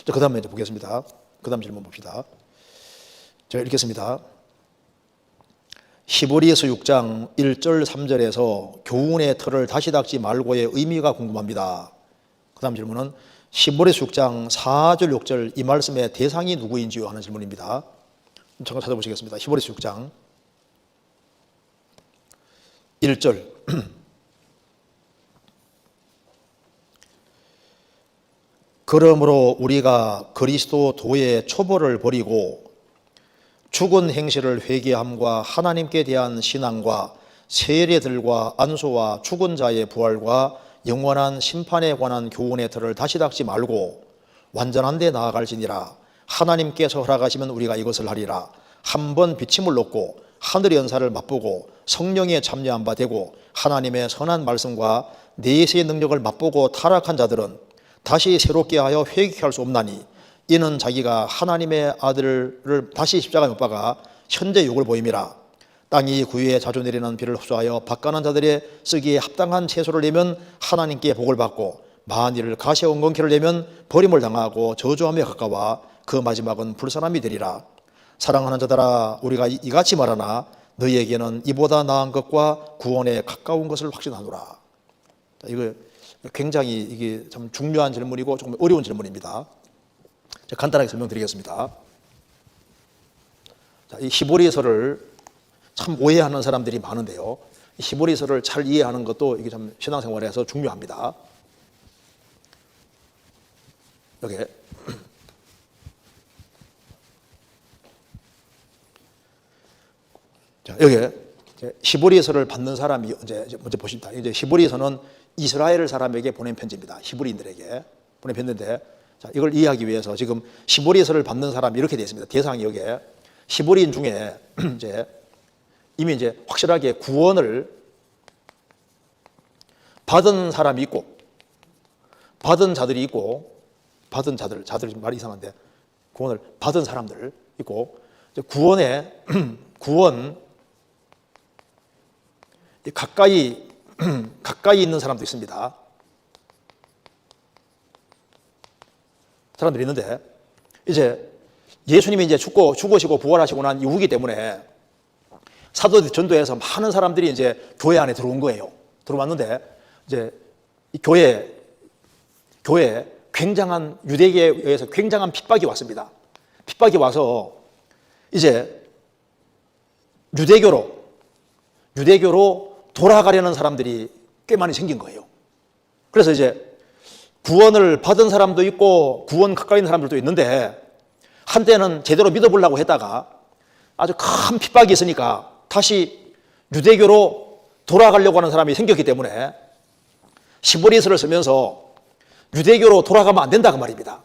그 다음에 이제 보겠습니다. 그 다음 질문 봅시다. 제가 읽겠습니다. 히브리서 6장 1절 3절에서 교훈의 틀을 다시 닦지 말고의 의미가 궁금합니다. 그 다음 질문은 히브리서 6장 4절 6절 이 말씀의 대상이 누구인지요 하는 질문입니다. 잠깐 찾아보시겠습니다. 히브리서 6장 1절 그러므로 우리가 그리스도 도의 초보를 버리고 죽은 행실을 회개함과 하나님께 대한 신앙과 세례들과 안수와 죽은 자의 부활과 영원한 심판에 관한 교훈의 틀을 다시 닦지 말고 완전한 데 나아갈지니라. 하나님께서 허락하시면 우리가 이것을 하리라. 한 번 비침을 놓고 하늘의 연사를 맛보고 성령에 참여한 바 되고 하나님의 선한 말씀과 내세의 능력을 맛보고 타락한 자들은 다시 새롭게 하여 회개할 수 없나니 이는 자기가 하나님의 아들을 다시 십자가에 못 박아 현재 욕을 보임이라. 땅이 구유에 자주 내리는 비를 흡수하여 밭가는 자들의 쓰기에 합당한 채소를 내면 하나님께 복을 받고 만일 가시와 엉겅퀴를 내면 버림을 당하고 저주함에 가까워 그 마지막은 불사람이 되리라. 사랑하는 자들아 우리가 이같이 말하나 너희에게는 이보다 나은 것과 구원에 가까운 것을 확신하노라. 이거 굉장히 이게 참 중요한 질문이고 조금 어려운 질문입니다. 제가 간단하게 설명드리겠습니다. 이 히브리서를 참 오해하는 사람들이 많은데요. 이 히브리서를 잘 이해하는 것도 이게 참 신앙생활에서 중요합니다. 여기 자, 여기 히브리서를 받는 사람이 이제 먼저 보십니다. 이제 히브리서는 이스라엘 사람에게 보낸 편지입니다. 히브리인들에게 보낸 편지인데, 자, 이걸 이해하기 위해서 지금 히브리서를 받는 사람이 이렇게 되어 있습니다. 대상이 여기에 히브리인 중에 이제 이미 이제 확실하게 구원을 받은 사람이 있고, 받은 자들이 있고, 받은 자들 말이 이상한데, 구원을 받은 사람들 있고, 구원 가까이 있는 사람도 있습니다. 사람들이 있는데, 이제 예수님이 이제 죽으시고 부활하시고 난 이후이기 때문에 사도 전도에서 많은 사람들이 이제 교회 안에 들어온 거예요. 들어왔는데, 이제 이 교회에 굉장한, 유대계에 의해서 굉장한 핍박이 왔습니다. 핍박이 와서 이제 유대교로 돌아가려는 사람들이 꽤 많이 생긴 거예요. 그래서 이제 구원을 받은 사람도 있고 구원 가까이 있는 사람들도 있는데, 한때는 제대로 믿어보려고 했다가 아주 큰 핍박이 있으니까 다시 유대교로 돌아가려고 하는 사람이 생겼기 때문에 히브리서를 쓰면서 유대교로 돌아가면 안 된다 그 말입니다.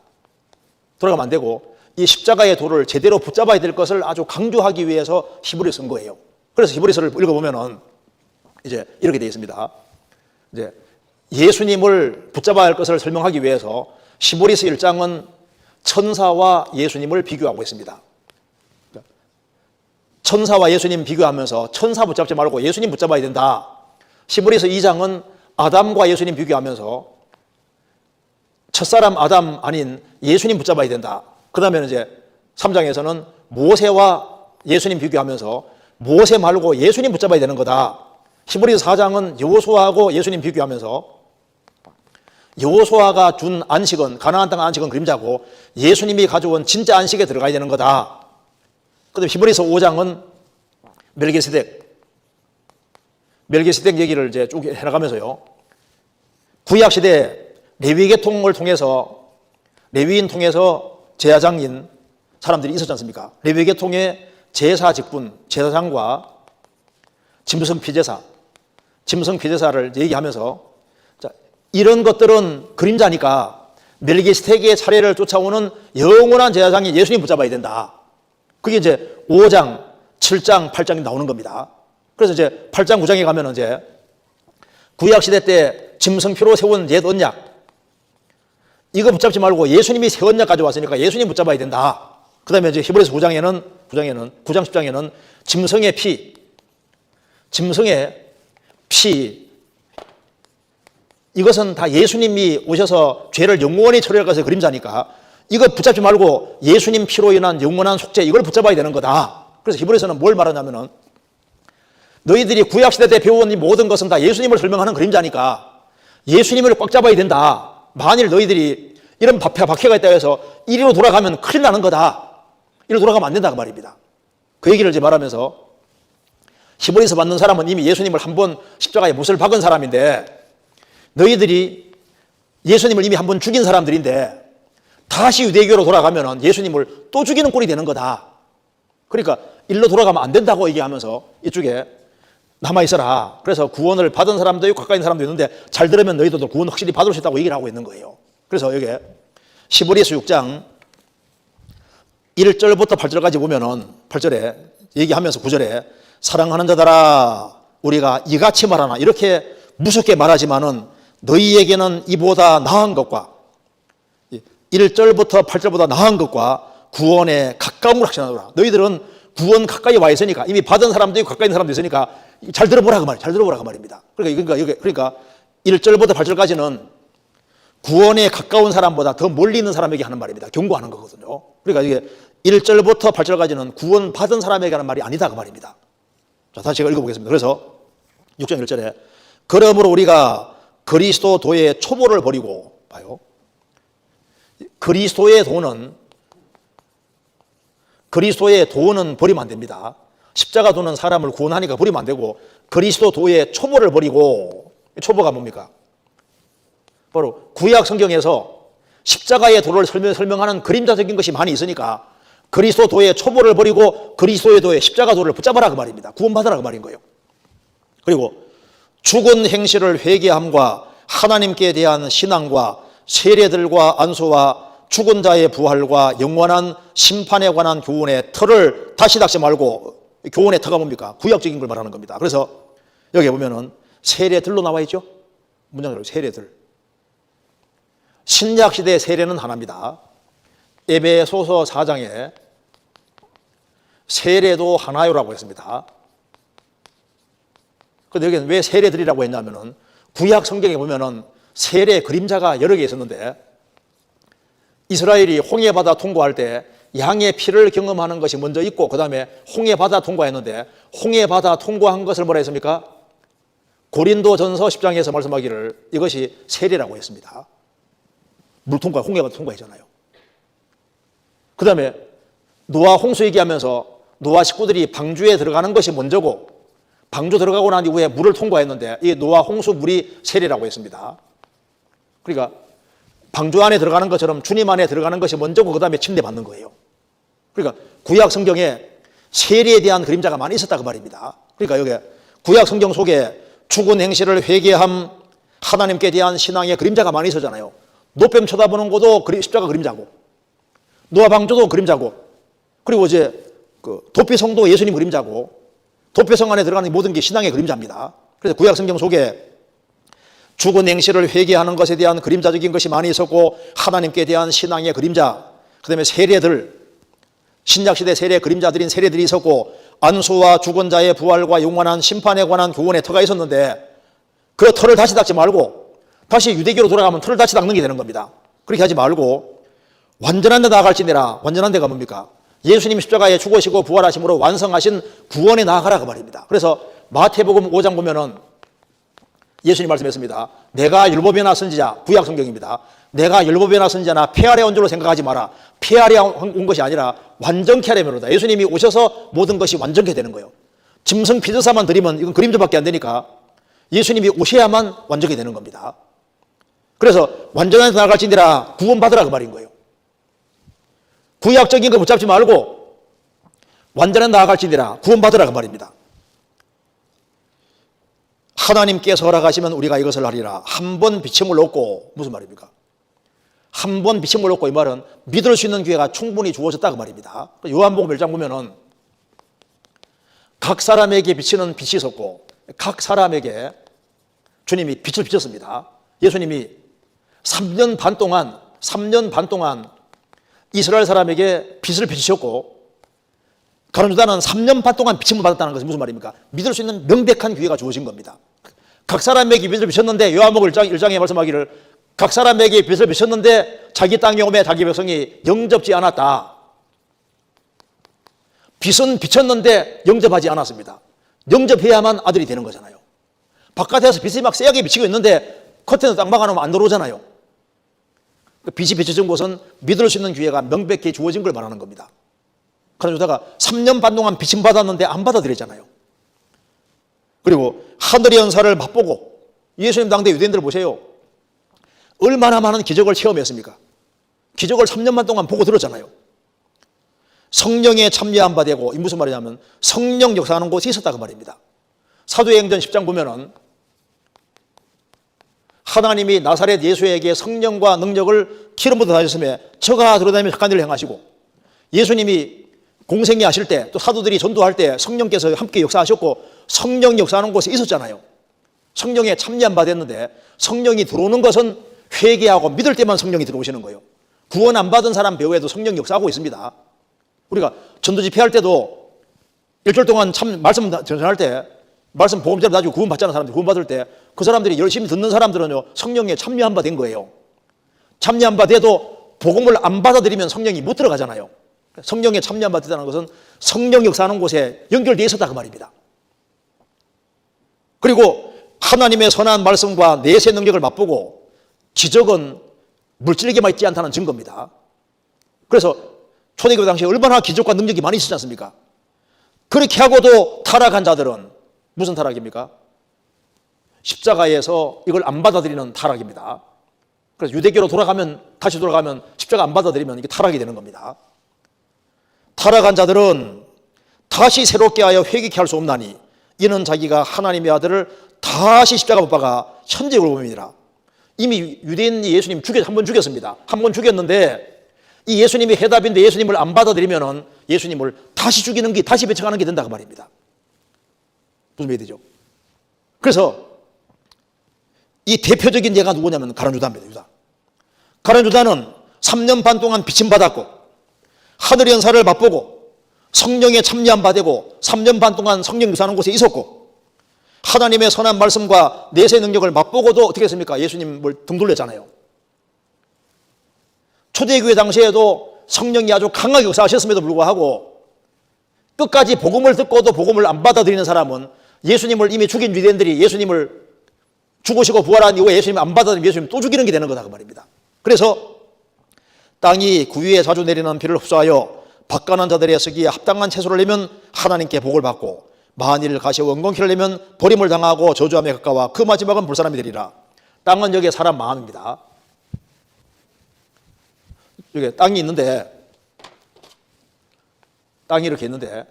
돌아가면 안 되고 이 십자가의 도를 제대로 붙잡아야 될 것을 아주 강조하기 위해서 히브리서 쓴 거예요. 그래서 히브리서를 읽어보면은 이제 이렇게 되어 있습니다. 이제 예수님을 붙잡아야 할 것을 설명하기 위해서 히브리서 1장은 천사와 예수님을 비교하고 있습니다. 천사와 예수님 비교하면서 천사 붙잡지 말고 예수님 붙잡아야 된다. 히브리서 2장은 아담과 예수님 비교하면서 첫사람 아담 아닌 예수님 붙잡아야 된다. 그 다음에 이제 3장에서는 모세와 예수님 비교하면서 모세 말고 예수님 붙잡아야 되는 거다. 히브리서 4장은 여호수아하고 예수님 비교하면서 여호수아가 준 안식은, 가나안 땅 안식은 그림자고 예수님이 가져온 진짜 안식에 들어가야 되는 거다. 그다음에 히브리서 5장은 멜기세덱 얘기를 이제 쭉 해나가면서요. 구약 시대 레위 계통을 통해서, 레위인 통해서 제사장인 사람들이 있었지 않습니까? 레위 계통의 제사 직분, 제사장과 짐승 피제사를 얘기하면서, 자, 이런 것들은 그림자니까 멜기세덱의 차례를 쫓아오는 영원한 제사장이 예수님 붙잡아야 된다. 그게 이제 5장, 7장, 8장이 나오는 겁니다. 그래서 이제 8장, 9장에 가면 이제 구약 시대 때 짐승피로 세운 옛 언약, 이거 붙잡지 말고 예수님이 새 언약 가져왔으니까 예수님 붙잡아야 된다. 그 다음에 이제 히브리서 9장, 10장에는 짐승의 피, 이것은 다 예수님이 오셔서 죄를 영원히 처리할 것의 그림자니까 이거 붙잡지 말고 예수님 피로 인한 영원한 속죄, 이걸 붙잡아야 되는 거다. 그래서 히브리서는 뭘 말하냐면은 너희들이 구약시대 때 배운 이 모든 것은 다 예수님을 설명하는 그림자니까 예수님을 꽉 잡아야 된다. 만일 너희들이 이런 박해가 있다고 해서 이리로 돌아가면 큰일 나는 거다. 이리로 돌아가면 안 된다 그 말입니다. 그 얘기를 이제 말하면서 히브리서 받는 사람은 이미 예수님을 한 번 십자가에 못을 박은 사람인데 너희들이 예수님을 이미 한 번 죽인 사람들인데 다시 유대교로 돌아가면 예수님을 또 죽이는 꼴이 되는 거다. 그러니까 일로 돌아가면 안 된다고 얘기하면서 이쪽에 남아있어라. 그래서 구원을 받은 사람도 있고 가까이 있는 사람도 있는데 잘 들으면 너희들도 구원 확실히 받을 수 있다고 얘기를 하고 있는 거예요. 그래서 여기 히브리서 6장 1절부터 8절까지 보면은 8절에 얘기하면서 9절에 사랑하는 자들아 우리가 이같이 말하나 이렇게 무섭게 말하지만은 너희에게는 이보다 나은 것과 1절부터 8절보다 나은 것과 구원에 가까운 걸 확신하노라. 너희들은 구원 가까이 와 있으니까 이미 받은 사람도 있고 가까이 있는 사람도 있으니까 잘 들어보라 그 말이에요. 잘 들어보라 그 말입니다. 그러니까 1절부터 8절까지는 구원에 가까운 사람보다 더 멀리 있는 사람에게 하는 말입니다. 경고하는 거거든요. 그러니까 이게 1절부터 8절까지는 구원 받은 사람에게 하는 말이 아니다 그 말입니다. 자, 다시 제가 읽어보겠습니다. 그래서 6장 1절에 그러므로 우리가 그리스도 도의 초보를 버리고 봐요. 그리스도의 도는 버리면 안 됩니다. 십자가 도는 사람을 구원하니까 버리면 안 되고 그리스도 도의 초보를 버리고 초보가 뭡니까? 바로 구약 성경에서 십자가의 도를 설명하는 그림자적인 것이 많이 있으니까 그리스도 도의 초보를 버리고 그리스도의 도의 십자가 도를 붙잡아라 그 말입니다. 구원받아라 그 말인 거예요. 그리고 죽은 행실을 회개함과 하나님께 대한 신앙과 세례들과 안수와 죽은 자의 부활과 영원한 심판에 관한 교훈의 틀을 다시 닦지 말고 교훈의 터가 뭡니까? 구약적인 걸 말하는 겁니다. 그래서 여기 보면은 세례들로 나와 있죠? 문장으로 세례들. 신약시대의 세례는 하나입니다. 에베소서 4장에 세례도 하나요라고 했습니다. 그런데 여기는 왜 세례들이라고 했냐면은 구약 성경에 보면은 세례 그림자가 여러 개 있었는데 이스라엘이 홍해바다 통과할 때 양의 피를 경험하는 것이 먼저 있고 그 다음에 홍해바다 통과했는데 홍해바다 통과한 것을 뭐라 했습니까? 고린도전서 10장에서 말씀하기를 이것이 세례라고 했습니다. 물 통과, 홍해바다 통과했잖아요. 그 다음에 노아 홍수 얘기하면서 노아 식구들이 방주에 들어가는 것이 먼저고 방주 들어가고 난 이후에 물을 통과했는데 이 노아 홍수 물이 세례라고 했습니다. 그러니까 방주 안에 들어가는 것처럼 주님 안에 들어가는 것이 먼저고 그 다음에 침례받는 거예요. 그러니까 구약 성경에 세례에 대한 그림자가 많이 있었다 그 말입니다. 그러니까 여기 구약 성경 속에 죽은 행실을 회개함 하나님께 대한 신앙의 그림자가 많이 있었잖아요. 노뱀 쳐다보는 것도 십자가 그림자고 노아 방주도 그림자고 그리고 이제 그 도피성도 예수님 그림자고 도피성 안에 들어가는 모든 게 신앙의 그림자입니다. 그래서 구약 성경 속에 죽은 행실을 회개하는 것에 대한 그림자적인 것이 많이 있었고 하나님께 대한 신앙의 그림자 그 다음에 세례들 신약시대 세례 그림자들인 세례들이 있었고 안수와 죽은 자의 부활과 영원한 심판에 관한 교훈의 터가 있었는데 그 터를 다시 닦지 말고 다시 유대교로 돌아가면 터를 다시 닦는 게 되는 겁니다. 그렇게 하지 말고 완전한 데 나아갈지니라. 완전한 데가 뭡니까? 예수님 십자가에 죽으시고 부활하심으로 완성하신 구원에 나아가라 그 말입니다. 그래서 마태복음 5장 보면은 예수님 말씀했습니다. 내가 율법에나 선지자, 구약 성경입니다. 내가 율법에나 선지자나 폐하려 온 줄로 생각하지 마라. 폐하려 온 것이 아니라 완전케 하려면이다. 예수님이 오셔서 모든 것이 완전케 되는 거예요. 짐승 피조사만 드리면 이건 그림자밖에 안 되니까 예수님이 오셔야만 완전케 되는 겁니다. 그래서 완전한 데 나아갈지니라 구원받으라 그 말인 거예요. 구약적인 거 붙잡지 말고 완전한 데 나아갈지니라 구원받으라 그 말입니다. 하나님께서 허락하시면 우리가 이것을 하리라. 한 번 비침을 얻고 무슨 말입니까? 한 번 비침을 얻고 이 말은 믿을 수 있는 기회가 충분히 주어졌다 그 말입니다. 요한복음 1장 보면은 각 사람에게 비치는 빛이 있었고 각 사람에게 주님이 빛을 비쳤습니다. 예수님이 3년 반 동안 이스라엘 사람에게 빛을 비추셨고 가룟 유다는 3년 반 동안 비침을 받았다는 것은 무슨 말입니까? 믿을 수 있는 명백한 기회가 주어진 겁니다. 각 사람에게 빛을 비쳤는데 요한복음 1장에 말씀하기를 각 사람에게 빚을 비쳤는데 자기 땅에 오매 자기 백성이 영접지 않았다. 빚은 비쳤는데 영접하지 않았습니다. 영접해야만 아들이 되는 거잖아요. 바깥에서 빚이 막 세게 비치고 있는데 커튼을 딱 막아놓으면 안 들어오잖아요. 빚이 비쳐진 곳은 믿을 수 있는 기회가 명백히 주어진 걸 말하는 겁니다. 하나님 주다가 3년 반 동안 빚은 받았는데 안 받아들였잖아요. 그리고 하늘의 연사를 맛보고 예수님 당대 유대인들 보세요. 얼마나 많은 기적을 체험했습니까? 기적을 3년 반 동안 보고 들었잖아요. 성령에 참여한 바 되고, 이 무슨 말이냐면 성령 역사하는 곳이 있었다고 말입니다. 사도행전 10장 보면은 하나님이 나사렛 예수에게 성령과 능력을 기름부터 다셨으며 저가 들어다니며 착한 일을 행하시고, 예수님이 공생애 하실 때 또 사도들이 전도할 때 성령께서 함께 역사하셨고 성령 역사하는 곳에 있었잖아요. 성령에 참여한 바 됐는데 성령이 들어오는 것은 회개하고 믿을 때만 성령이 들어오시는 거예요. 구원 안 받은 사람 배후에도 성령이 역사하고 있습니다. 우리가 전도 집회할 때도 일주일 동안 참 말씀 전할 때 말씀 복음처럼 가지고 구원 받자는 사람들 구원 받을 때 그 사람들이 열심히 듣는 사람들은요 성령에 참여한 바 된 거예요. 참여한 바 돼도 복음을 안 받아들이면 성령이 못 들어가잖아요. 성령에 참여한 바 됐다는 것은 성령 역사하는 곳에 연결되어 있었다 그 말입니다. 그리고 하나님의 선한 말씀과 내세 능력을 맛보고 기적은 물질에게만 있지 않다는 증거입니다. 그래서 초대교회 당시에 얼마나 기적과 능력이 많이 있었지 않습니까? 그렇게 하고도 타락한 자들은 무슨 타락입니까? 십자가에서 이걸 안 받아들이는 타락입니다. 그래서 유대교로 다시 돌아가면 십자가 안 받아들이면 이게 타락이 되는 겁니다. 타락한 자들은 다시 새롭게 하여 회개케 할 수 없나니 이는 자기가 하나님의 아들을 다시 십자가 못 박아 천재로 봅니다. 이미 유대인이 예수님 한 번 죽였습니다. 한 번 죽였는데 이 예수님이 해답인데 예수님을 안 받아들이면 예수님을 다시 죽이는 게 다시 배척하는 게 된다고 말입니다. 무슨 말이 되죠? 그래서 이 대표적인 예가 누구냐면 가룟유다입니다. 유다. 가룟유다는 3년 반 동안 빚임 받았고 하늘의 연사를 맛보고 성령에 참여한 바 되고 3년 반 동안 성령 유사하는 곳에 있었고 하나님의 선한 말씀과 내세 능력을 맛보고도 어떻게 했습니까? 예수님을 등 돌렸잖아요. 초대교회 당시에도 성령이 아주 강하게 역사하셨음에도 불구하고 끝까지 복음을 듣고도 복음을 안 받아들이는 사람은 예수님을 이미 죽인 유대인들이 예수님을 죽으시고 부활한 이후에 예수님을 안 받아들이면 예수님 또 죽이는 게 되는 거다 그 말입니다. 그래서 땅이 구위에 자주 내리는 비를 흡수하여 박간한 자들의 쓰기에 합당한 채소를 내면 하나님께 복을 받고 만일 가시와 원건키를 내면 버림을 당하고 저주함에 가까워 그 마지막은 불사람이 되리라. 땅은 여기에 사람 마음입니다. 여기 땅이 있는데 땅이 이렇게 있는데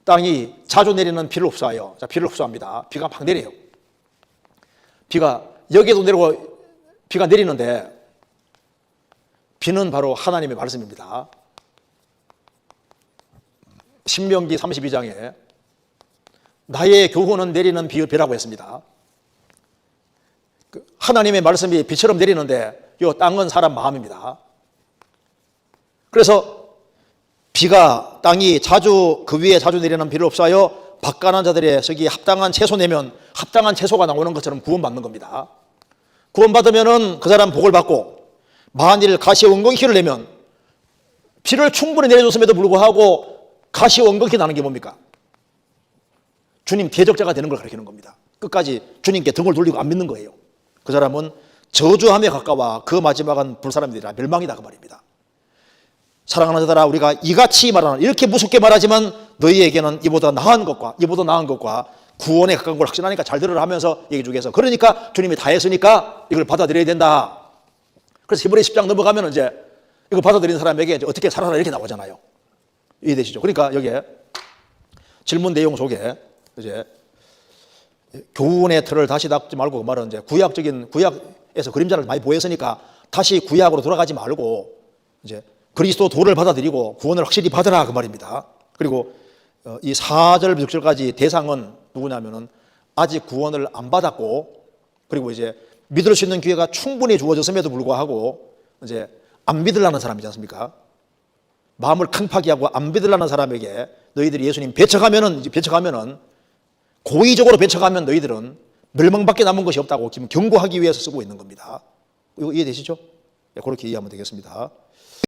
땅이 자주 내리는 비를 흡수하여 비를 흡수합니다. 비가 막 내려요. 비가 여기에도 내리고 비가 내리는데 비는 바로 하나님의 말씀입니다. 신명기 32장에 나의 교훈은 내리는 비라고 했습니다. 하나님의 말씀이 비처럼 내리는데 이 땅은 사람 마음입니다. 그래서 땅이 그 위에 자주 내리는 비를 흡수하여 박간한 자들의 저기 합당한 채소 내면 합당한 채소가 나오는 것처럼 구원받는 겁니다. 구원받으면 그 사람 복을 받고 만일 가시 원건키를 내면 비를 충분히 내려줬음에도 불구하고 가시 원건키 나는 게 뭡니까? 주님 대적자가 되는 걸 가리키는 겁니다. 끝까지 주님께 등을 돌리고 안 믿는 거예요. 그 사람은 저주함에 가까워 그 마지막은 불사람이 되리라. 멸망이다 그 말입니다. 사랑하는 자들아 우리가 이같이 말하는 이렇게 무섭게 말하지만 너희에게는 이보다 나은 것과 구원에 가까운 걸 확신하니까 잘 들으라 하면서 얘기 중에서 그러니까 주님이 다 했으니까 이걸 받아들여야 된다. 그래서 히브리 10장 넘어가면 이제 이거 받아들인 사람에게 이제 어떻게 살아라 이렇게 나오잖아요. 이해되시죠? 그러니까 여기에 질문 내용 속에 이제 교훈의 틀을 다시 닦지 말고 그 말은 이제 구약에서 그림자를 많이 보였으니까 다시 구약으로 돌아가지 말고 이제 그리스도 도를 받아들이고 구원을 확실히 받으라 그 말입니다. 그리고 이 4절 6절까지 대상은 누구냐면은 아직 구원을 안 받았고 그리고 이제 믿을 수 있는 기회가 충분히 주어졌음에도 불구하고 이제 안 믿으려는 사람이지 않습니까? 마음을 팽파하게 하고 안 믿으려는 사람에게 너희들이 예수님 배척하면은 고의적으로 배척하면 너희들은 멸망밖에 남은 것이 없다고 지금 경고하기 위해서 쓰고 있는 겁니다. 이거 이해되시죠? 네, 그렇게 이해하면 되겠습니다.